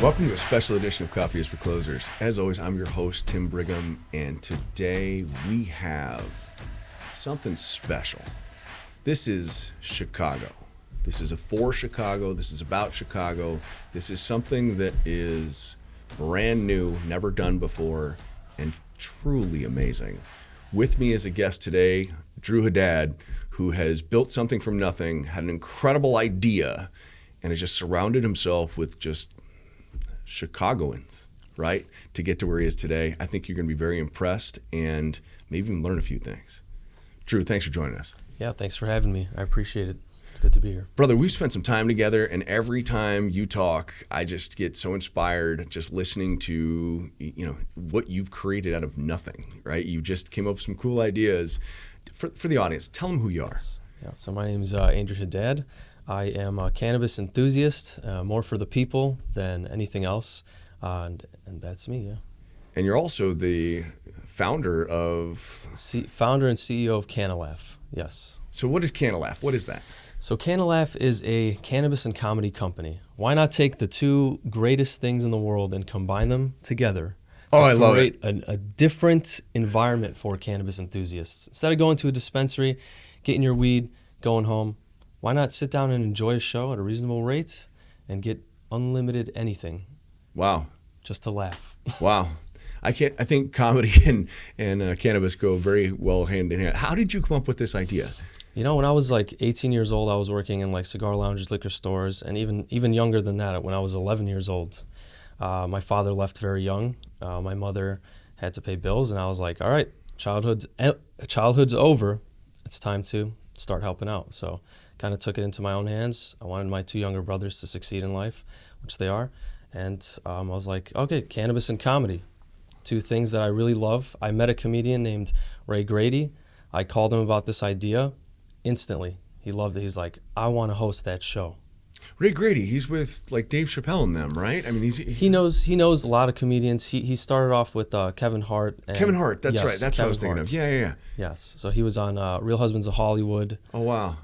Welcome to a special edition of Coffee is for Closers. As always, I'm your host, Tim Brigham, and today we have something special. This is Chicago. This is for Chicago. This is about Chicago. This is something that is brand new, never done before, and truly amazing. With me as a guest today, Drew Haddad, who has built something from nothing, had an incredible idea, and has just surrounded himself with just Chicagoans, right, to get to where he is today. I think you're going to be very impressed and maybe even learn a few things. Drew, thanks for joining us. Yeah, thanks for having me. I appreciate it. It's good to be here. Brother, we've spent some time together, and every time you talk, I just get so inspired just listening to, what you've created out of nothing, right? You just came up with some cool ideas. For the audience, tell them who you are. Yeah, so my name is Andrew Haddad. I am a cannabis enthusiast, more for the people than anything else, and that's me, yeah. And you're also the founder of... Founder and CEO of Canalaff, yes. So what is Canalaff? What is that? So Canalaff is a cannabis and comedy company. Why not take the two greatest things in the world and combine them together? I love it. Create a different environment for cannabis enthusiasts. Instead of going to a dispensary, getting your weed, going home, why not sit down and enjoy a show at a reasonable rate and get unlimited anything? Wow. Just to laugh. Wow. I think comedy and cannabis go very well hand in hand. How did you come up with this idea? When I was like 18 years old, I was working in like cigar lounges, liquor stores, and even younger than that, when I was 11 years old. My father left very young. My mother had to pay bills, and I was like, all right, childhood's over. It's time to start helping out. So kind of took it into my own hands. I wanted my two younger brothers to succeed in life, which they are. And I was like, okay, cannabis and comedy, two things that I really love. I met a comedian named Ray Grady. I called him about this idea. Instantly, he loved it. He's like, I want to host that show. Ray Grady, he's with like Dave Chappelle and them, right? I mean, he knows a lot of comedians. He started off with Kevin Hart. Kevin Hart, that's right. That's what I was thinking of. Yeah. Yes. So he was on Real Husbands of Hollywood. Oh wow.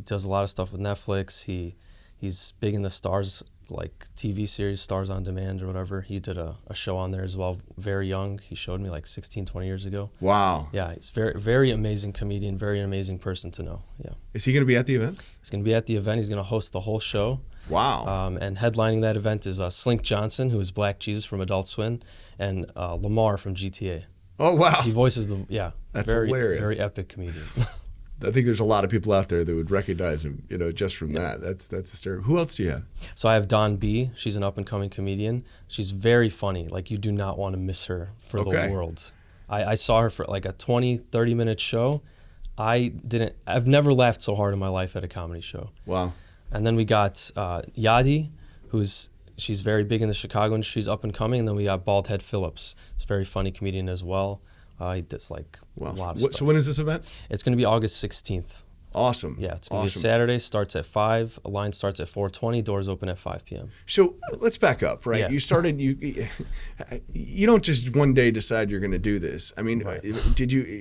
Does a lot of stuff with Netflix. He's big in the Stars, like TV series, Stars on Demand or whatever. He did a show on there as well, very young. He showed me like 16, 20 years ago. Wow. Yeah, he's very, very amazing comedian, very amazing person to know. Yeah. Is he going to be at the event? He's going to be at the event. He's going to host the whole show. Wow. And headlining that event is Slink Johnson, who is Black Jesus from Adult Swim, and Lamar from GTA. Oh, wow. He voices That's very, hilarious. Very epic comedian. I think there's a lot of people out there that would recognize him, just from that. That's hysterical. Who else do you have? So I have Dawn B. She's an up-and-coming comedian. She's very funny. Like, you do not want to miss her for the world. I saw her for like a 20, 30-minute show. I've never laughed so hard in my life at a comedy show. Wow. And then we got Yadi, she's very big in the Chicago industry. She's up-and-coming. And then we got Baldhead Phillips. He's a very funny comedian as well. He does like a lot of stuff. So when is this event? It's going to be August 16th. Awesome. Yeah, it's going to be a Saturday. Starts at 5. A line starts at 4:20. Doors open at 5 p.m. So let's back up, right? Yeah. You don't just one day decide you're going to do this. I mean, right.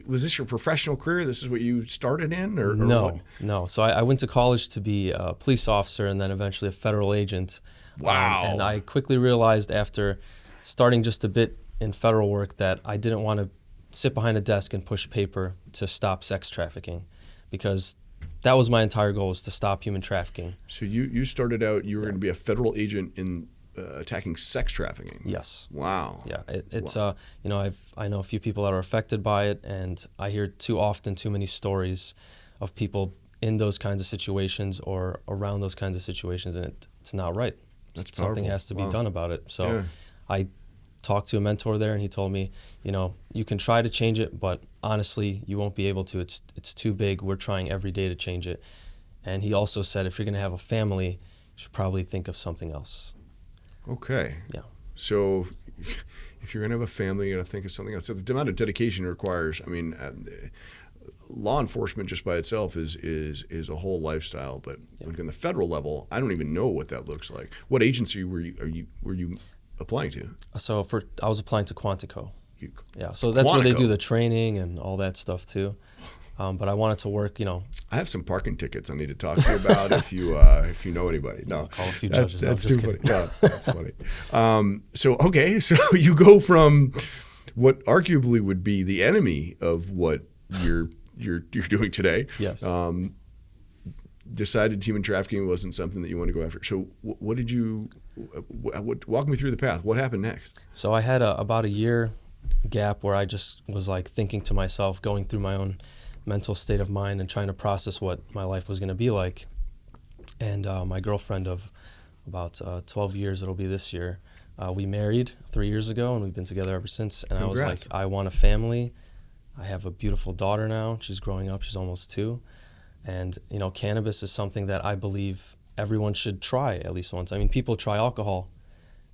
Was this your professional career? This is what you started in, or no? What? No. So I went to college to be a police officer and then eventually a federal agent. Wow. And I quickly realized after starting just a bit in federal work that I didn't want to sit behind a desk and push paper to stop sex trafficking, because that was my entire goal, was to stop human trafficking. So you started out, you were going to be a federal agent in attacking sex trafficking. Yes. Wow. Yeah, it's I know a few people that are affected by it, and I hear too many stories of people in those kinds of situations or around those kinds of situations, and it's not right. That's Something powerful. has to be done about it. So yeah. I talked to a mentor there, and he told me, you can try to change it, but honestly, you won't be able to. It's too big. We're trying every day to change it. And he also said, if you're going to have a family, you should probably think of something else. Okay. Yeah. So if you're going to have a family, you got to think of something else. So the amount of dedication it requires, law enforcement just by itself is a whole lifestyle. But like on the federal level, I don't even know what that looks like. What agency were you applying to? So I was applying to Quantico. Yeah, so that's where they do the training and all that stuff too. But I wanted to work, I have some parking tickets I need to talk to you about if you know anybody. No, call a few judges. That's no, too kidding. funny. No, that's funny. So you go from what arguably would be the enemy of what you're doing today. Yes. Decided human trafficking wasn't something that you wanted to go after. So what did you walk me through the path? What happened next? So I had about a year gap where I just was like thinking to myself, going through my own mental state of mind and trying to process what my life was going to be like. And my girlfriend of about 12 years, it'll be this year, we married 3 years ago, and we've been together ever since. And Congrats. I was like, I want a family. I have a beautiful daughter now. She's growing up. She's almost 2. And, cannabis is something that I believe everyone should try at least once. I mean, people try alcohol,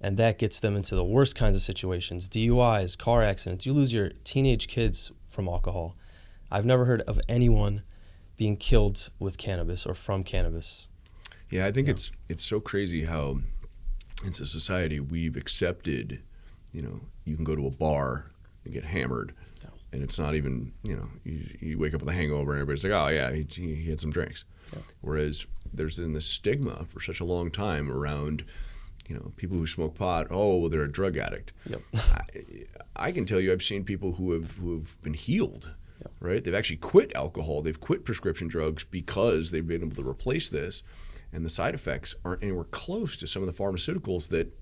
and that gets them into the worst kinds of situations, DUIs, car accidents. You lose your teenage kids from alcohol. I've never heard of anyone being killed with cannabis or from cannabis. Yeah, I think it's so crazy how in society we've accepted, you can go to a bar and get hammered. And it's not even, you wake up with a hangover and everybody's like, oh, yeah, he had some drinks. Yeah. Whereas there's been this stigma for such a long time around, people who smoke pot, oh, well, they're a drug addict. Yep. I can tell you I've seen people who have been healed, yep. right? They've actually quit alcohol. They've quit prescription drugs because they've been able to replace this. And the side effects aren't anywhere close to some of the pharmaceuticals that,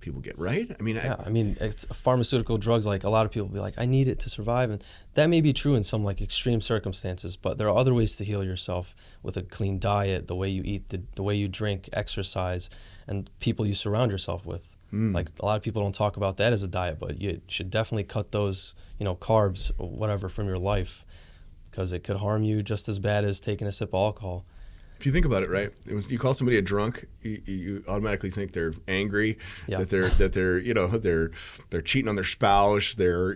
people get, right? I mean, it's pharmaceutical drugs. Like a lot of people be like, I need it to survive, and that may be true in some like extreme circumstances. But there are other ways to heal yourself with a clean diet, the way you eat, the way you drink, exercise, and people you surround yourself with. Like a lot of people don't talk about that as a diet, but you should definitely cut those, carbs or whatever from your life, because it could harm you just as bad as taking a sip of alcohol. If you think about it, right? When you call somebody a drunk, you automatically think they're angry, yeah. that they're cheating on their spouse, they're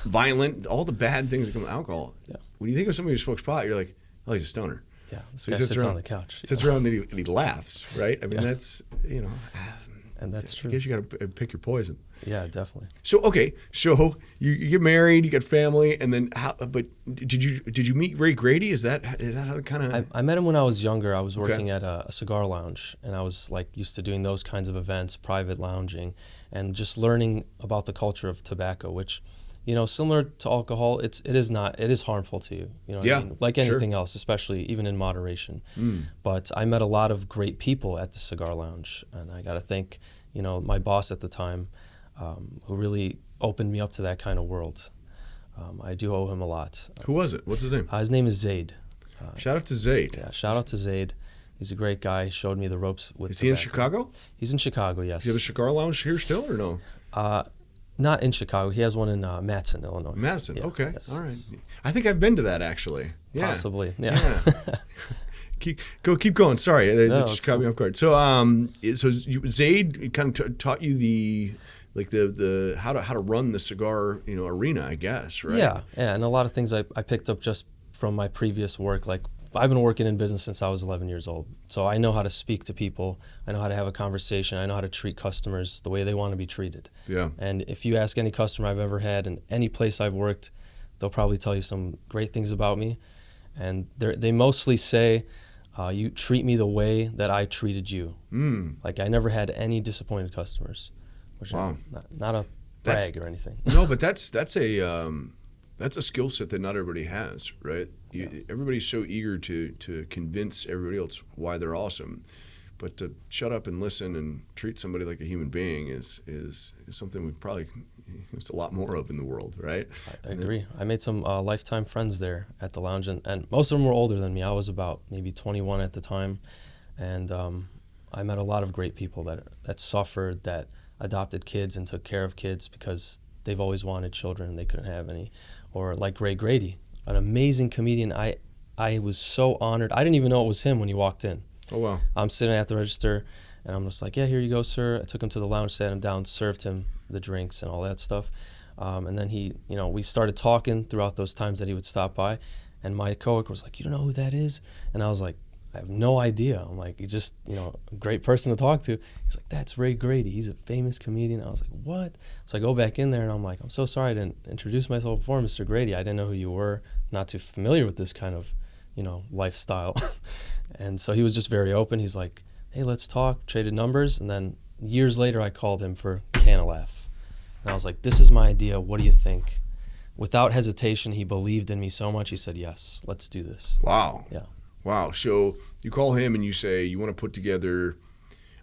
violent, all the bad things that come with alcohol. Yeah. When you think of somebody who smokes pot, you're like, oh, he's a stoner. Yeah, this guy sits on the couch. Sits around and he laughs, right? I mean, that's and that's true. I guess you got to pick your poison. Yeah, definitely. So so you get married, you get family, and then how? But did you meet Ray Grady? Is that how kind of? I met him when I was younger. I was working at a cigar lounge, and I was like used to doing those kinds of events, private lounging, and just learning about the culture of tobacco, which, similar to alcohol, it is harmful to you. Yeah, I mean? Like anything else, especially even in moderation. But I met a lot of great people at the cigar lounge, and I got to thank, my boss at the time, who really opened me up to that kind of world. I do owe him a lot. Who was it? What's his name? His name is Zaid. Shout out to Zaid. Yeah, shout out to Zaid. He's a great guy. He showed me the ropes with. Is he in Chicago? He's in Chicago, yes. Do you have a cigar lounge here still or no? Not in Chicago. He has one in Madison, Illinois. Madison, yeah, okay. Yes. All right. I think I've been to that actually. Yeah. Possibly, yeah. Keep going. Sorry, that just caught me cool. off guard. So Zaid kind of taught you the how to run the cigar arena, I guess, right? Yeah, and a lot of things I picked up just from my previous work. Like I've been working in business since I was 11 years old, so I know how to speak to people. I know how to have a conversation. I know how to treat customers the way they want to be treated. Yeah. And if you ask any customer I've ever had in any place I've worked, they'll probably tell you some great things about me. And they mostly say, you treat me the way that I treated you. Like I never had any disappointed customers, which wow. Not a brag or anything. No, but that's a skill set that not everybody has, right? Everybody's so eager to convince everybody else why they're awesome, but to shut up and listen and treat somebody like a human being is something we've probably used a lot more of in the world, right? I agree. I made some lifetime friends there at the lounge, and most of them were older than me. I was about maybe 21 at the time, and I met a lot of great people that suffered, that adopted kids and took care of kids because they've always wanted children and they couldn't have any. Or like Ray Grady, an amazing comedian. I was so honored. I didn't even know it was him when he walked in. Oh, wow. I'm sitting at the register, and I'm just like, yeah, here you go, sir. I took him to the lounge, sat him down, served him the drinks and all that stuff. And then we started talking throughout those times that he would stop by. And my coworker was like, you don't know who that is? And I was like, I have no idea. I'm like, he's just, a great person to talk to. He's like, that's Ray Grady. He's a famous comedian. I was like, what? So I go back in there and I'm like, I'm so sorry I didn't introduce myself before, Mr. Grady. I didn't know who you were. not too familiar with this kind of, lifestyle. And so he was just very open. He's like, hey, let's talk, traded numbers. And then years later, I called him for Canalaff. And I was like, this is my idea. What do you think? Without hesitation, he believed in me so much. He said, yes, let's do this. Wow. Yeah. Wow. So you call him and you say you want to put together,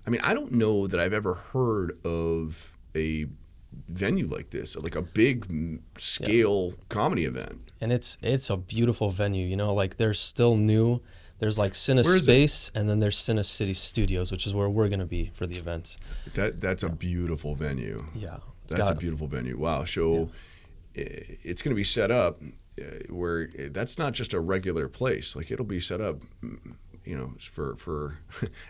I don't know that I've ever heard of a venue like this, like a big scale comedy event. And it's a beautiful venue, like there's still new. There's like Cine Space, and then there's Cine City Studios, which is where we're going to be for the events. That's a beautiful venue. Yeah. That's a beautiful venue. Wow. So it's going to be set up where that's not just a regular place. Like it'll be set up, for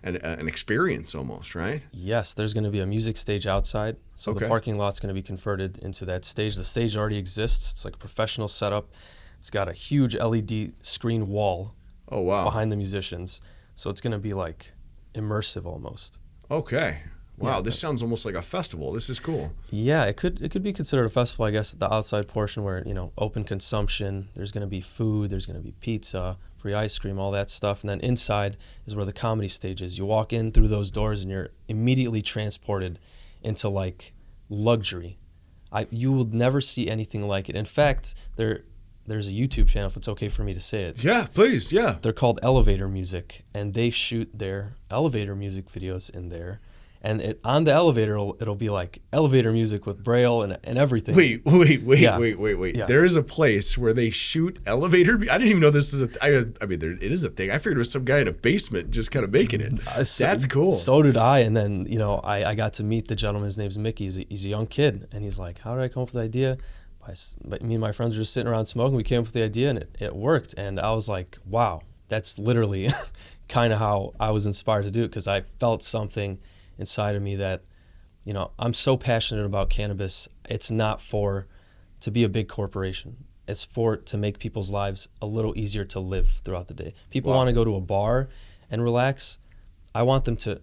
an experience almost, right? Yes. There's going to be a music stage outside. So the parking lot's going to be converted into that stage. The stage already exists. It's like a professional setup. It's got a huge LED screen wall. Oh, wow. Behind the musicians. So it's going to be like immersive almost. Okay. Wow, this sounds almost like a festival. This is cool. Yeah, it could be considered a festival, I guess, at the outside portion where, open consumption. There's going to be food, there's going to be pizza, free ice cream, all that stuff. And then inside is where the comedy stage is. You walk in through those doors and you're immediately transported into like luxury. You will never see anything like it. In fact, there's a YouTube channel, if it's okay for me to say it. Yeah, please, yeah. They're called Elevator Music, and they shoot their elevator music videos in there. And on the elevator, it'll be like elevator music with Braille and everything. Wait. Yeah. There is a place where they shoot elevator. I didn't even know this is it is a thing. I figured it was some guy in a basement just kind of making it. That's cool. So did I. And then, I got to meet the gentleman. His name's Mickey. He's a young kid. And he's like, how did I come up with the idea? Me and my friends were just sitting around smoking. We came up with the idea, and it worked. And I was like, wow, that's literally kind of how I was inspired to do it, because I felt something inside of me that, I'm so passionate about cannabis. It's not to be a big corporation. It's to make people's lives a little easier to live throughout the day. People want to go to a bar and relax. I want them to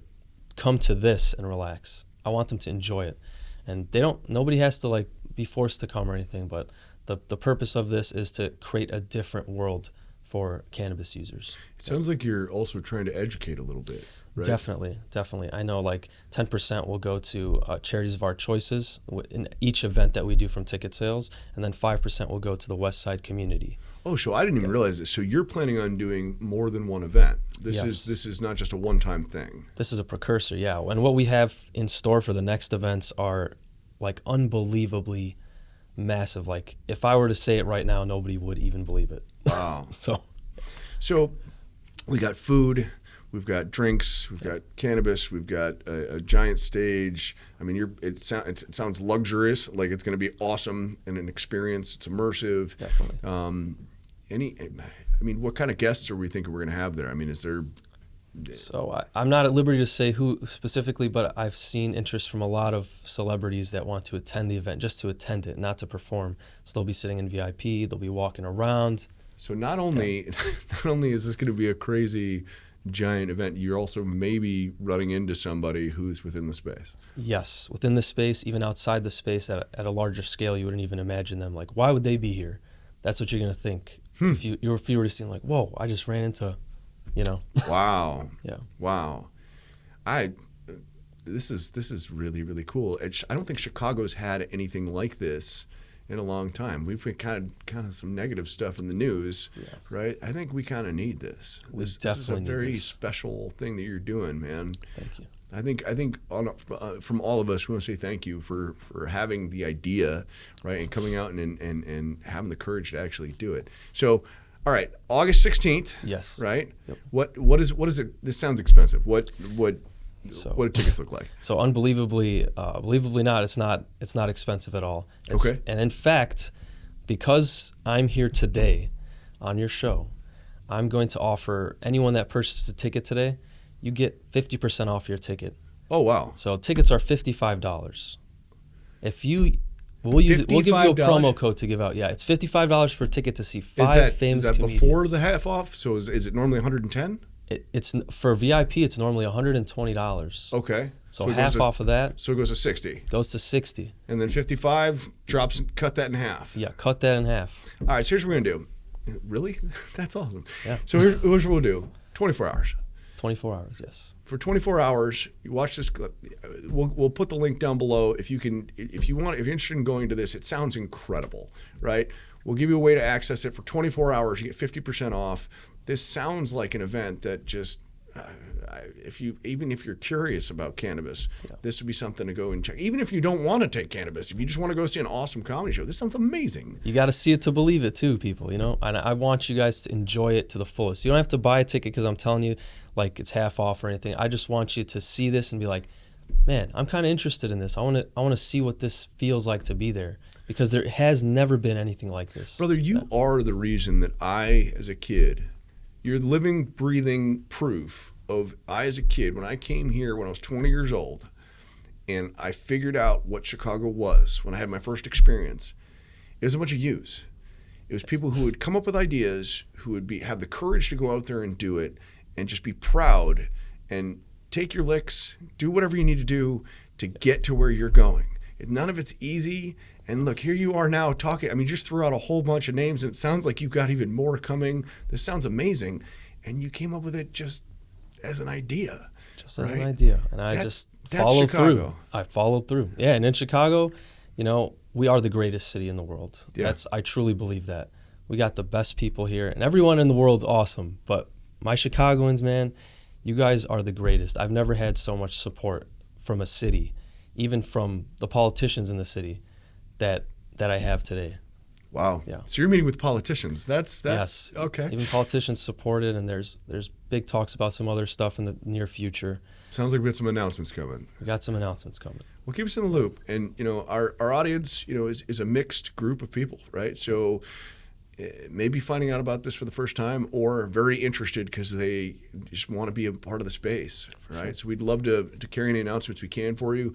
come to this and relax. I want them to enjoy it. And nobody has to be forced to come or anything, but the purpose of this is to create a different world for cannabis users. It sounds like you're also trying to educate a little bit, right? Definitely. I know 10% will go to charities of our choices in each event that we do from ticket sales, and then 5% will go to the West Side community. Oh, so I didn't even realize this. So you're planning on doing more than one event. This is not just a one-time thing. This is a precursor, yeah. And what we have in store for the next events are unbelievably massive. If I were to say it right now, nobody would even believe it. Wow. So we got food, we've got drinks, we've got cannabis, we've got a giant stage. It sounds luxurious, like it's going to be awesome and an experience. It's immersive. Definitely. What kind of guests are we thinking we're going to have there? Is there? So I'm not at liberty to say who specifically, but I've seen interest from a lot of celebrities that want to attend the event, just to attend it, not to perform. So they'll be sitting in VIP, they'll be walking around. So not only is this going to be a crazy giant event, you're also maybe running into somebody who's within the space. Yes, within the space, even outside the space at a larger scale, you wouldn't even imagine them. Why would they be here? That's what you're going to think. If you were to see whoa, I just ran into... Wow. Yeah. Wow. This is really, really cool. I don't think Chicago's had anything like this in a long time. We've been kind of some negative stuff in the news, right? I think we kind of need this. This is a very special thing that you're doing, man. Thank you. I think from all of us, we want to say thank you for having the idea, right, and coming out and having the courage to actually do it. So, all right, August 16th. Yes. Right. Yep. What is it? This sounds expensive. What do tickets look like? So believably not, it's not expensive at all. Okay. And in fact, because I'm here today on your show, I'm going to offer anyone that purchases a ticket today, you get 50% off your ticket. Oh, wow. So tickets are $55. We'll give you a promo code to give out. Yeah, it's $55 for a ticket to see five famous comedians. Is that before the half off? So is it normally $110? It's for VIP. It's normally $120. Okay. So half off of that. So it goes to 60. Goes to 60. And then 55 drops. Cut that in half. Yeah, cut that in half. All right. So here's what we're gonna do. Really? That's awesome. Yeah. So here's what we'll do. 24 hours. 24 hours, yes. For 24 hours, you watch this clip. We'll put the link down below if you're interested in going to this. It sounds incredible, right? We'll give you a way to access it for 24 hours. You get 50% off. This sounds like an event that just, even if you're curious about cannabis, this would be something to go and check. Even if you don't want to take cannabis, if you just want to go see an awesome comedy show, this sounds amazing. You got to see it to believe it too, people, you know? And I want you guys to enjoy it to the fullest. You don't have to buy a ticket because I'm telling you, like, it's half off or anything. I just want you to see this and be like, man, I'm kind of interested in this. I want to see what this feels like to be there, because there has never been anything like this. Brother, you are the reason that I, as a kid, you're living, breathing proof of I, as a kid, when I came here when I was 20 years old, and I figured out what Chicago was when I had my first experience, it was a bunch of yous. It was people who would come up with ideas, who would have the courage to go out there and do it, and just be proud and take your licks, do whatever you need to do to get to where you're going. None of it's easy. And look, here you are now talking. I mean, just threw out a whole bunch of names, and it sounds like you've got even more coming. This sounds amazing. And you came up with it just as an idea. Just as an idea. And I just followed through. I followed through. Yeah, and in Chicago, you know, we are the greatest city in the world. Yeah. I truly believe that. We got the best people here, and everyone in the world's awesome. But my Chicagoans, man, you guys are the greatest. I've never had so much support from a city, even from the politicians in the city, that I have today. Wow. Yeah. So you're meeting with politicians. That's yes. Okay. Even politicians support it, and there's big talks about some other stuff in the near future. Sounds like we got some announcements coming. We got some announcements coming. Well, keep us in the loop. And, you know, our audience, you know, is a mixed group of people, right? So maybe finding out about this for the first time, or very interested because they just want to be a part of the space, right? Sure. So we'd love to carry any announcements we can for you.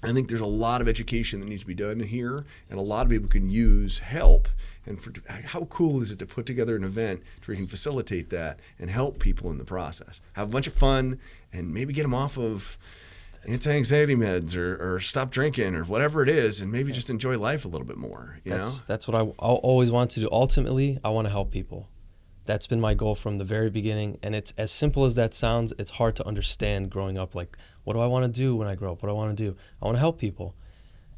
I think there's a lot of education that needs to be done here, and a lot of people can use help. And how cool is it to put together an event where you can facilitate that and help people in the process? Have a bunch of fun and maybe get them off of anti-anxiety meds or stop drinking or whatever it is, and maybe just enjoy life a little bit more. That's what I always want to do. Ultimately, I want to help people. That's been my goal from the very beginning, and it's as simple as that sounds. It's hard to understand growing up. Like, what do I want to do when I grow up? What do I want to do? I want to help people,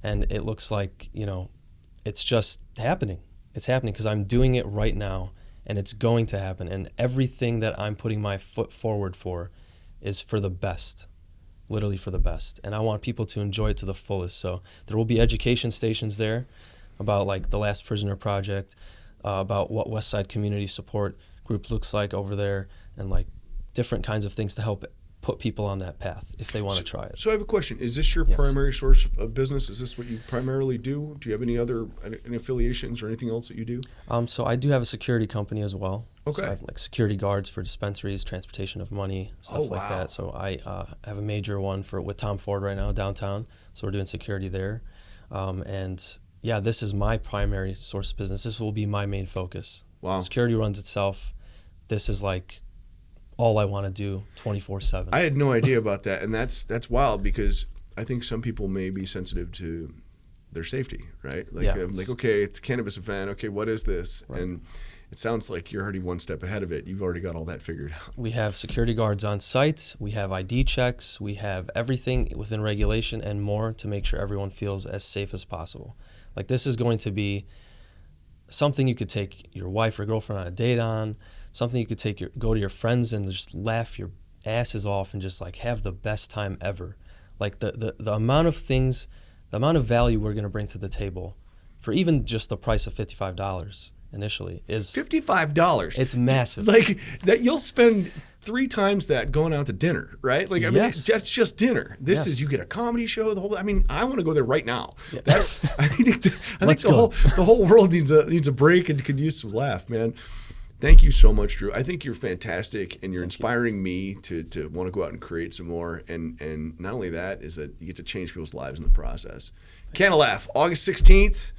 and it looks like, you know, it's just happening. It's happening because I'm doing it right now, and it's going to happen. And everything that I'm putting my foot forward for is for the best, literally for the best. And I want people to enjoy it to the fullest. So there will be education stations there about, like, the Last Prisoner Project, about what West Side Community Support Group looks like over there, and like different kinds of things to help put people on that path if they want to try it. So I have a question. Is this your primary source of business? Is this what you primarily do? Do you have any affiliations or anything else that you do? So I do have a security company as well. Okay. So I have like security guards for dispensaries, transportation of money, stuff like that. So I have a major one with Tom Ford right now downtown. So we're doing security there. And yeah, this is my primary source of business. This will be my main focus. Wow. Security runs itself. This is like all I want to do 24/7. I had no idea about that, and that's wild, because I think some people may be sensitive to their safety, right? Like, okay, it's a cannabis event. Okay, what is this? Right. And it sounds like you're already one step ahead of it. You've already got all that figured out. We have security guards on site. We have ID checks. We have everything within regulation and more to make sure everyone feels as safe as possible. Like, this is going to be something you could take your wife or girlfriend on a date on, something you could go to your friends and just laugh your asses off and just like have the best time ever. Like the amount of things, the amount of value we're going to bring to the table for even just the price of $55 initially is $55. It's massive. Like that, you'll spend 3 times that going out to dinner, right? Like, I mean, that's just dinner. This is, you get a comedy show, the whole. I mean, I want to go there right now. Yeah. I think the whole world needs a break and could use some laugh, man. Thank you so much, Drew. I think you're fantastic, and you're inspiring me to want to go out and create some more. And not only that, is that you get to change people's lives in the process. Canalaff, August 16th.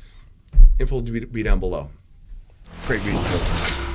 Info will be down below. Great meeting you.